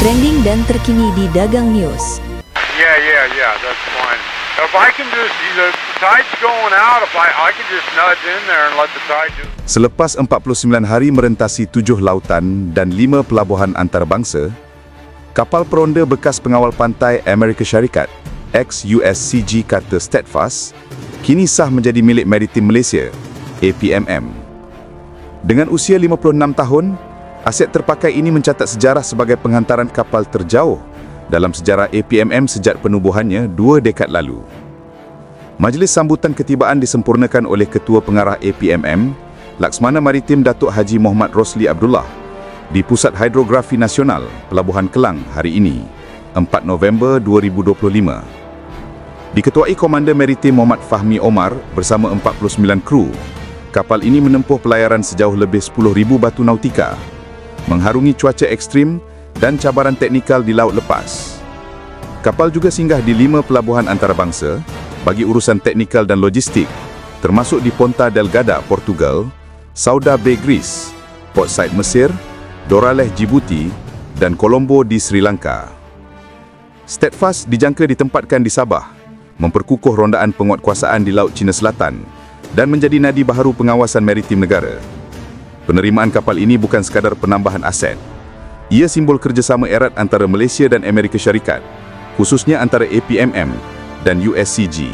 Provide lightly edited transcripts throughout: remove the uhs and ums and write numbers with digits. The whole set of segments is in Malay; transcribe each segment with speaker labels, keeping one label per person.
Speaker 1: trending dan terkini di Dagang News.
Speaker 2: Yeah, that's fine. If I can just, the tide's going out, if I can just nudge in there and let the tide do.
Speaker 3: Selepas 49 hari merentasi 7 lautan dan 5 pelabuhan antarabangsa, kapal peronda bekas pengawal pantai Amerika Syarikat, ex-USCG kata Steadfast, kini sah menjadi milik Maritim Malaysia, APMM. Dengan usia 56 tahun, aset terpakai ini mencatat sejarah sebagai penghantaran kapal terjauh dalam sejarah APMM sejak penubuhannya 2 dekad lalu. Majlis sambutan ketibaan disempurnakan oleh Ketua Pengarah APMM, Laksmana Maritim Datuk Haji Muhammad Rosli Abdullah, di Pusat Hidrografi Nasional, Pelabuhan Kelang hari ini, 4 November 2025. Diketuai Komander Maritim Muhammad Fahmi Omar bersama 49 kru, kapal ini menempuh pelayaran sejauh lebih 10,000 batu nautika, mengharungi cuaca ekstrim dan cabaran teknikal di laut lepas. Kapal juga singgah di 5 pelabuhan antarabangsa bagi urusan teknikal dan logistik, termasuk di Ponta Delgada, Portugal, Sauda Bay, Greece, Port Said, Mesir, Doraleh, Djibouti dan Colombo di Sri Lanka. Steadfast dijangka ditempatkan di Sabah, memperkukuh rondaan penguatkuasaan di Laut Cina Selatan dan menjadi nadi baharu pengawasan maritim negara. Penerimaan kapal ini bukan sekadar penambahan aset. Ia simbol kerjasama erat antara Malaysia dan Amerika Syarikat, khususnya antara APMM dan USCG.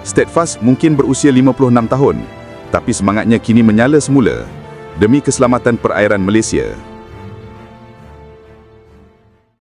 Speaker 3: Steadfast mungkin berusia 56 tahun, tapi semangatnya kini menyala semula demi keselamatan perairan Malaysia.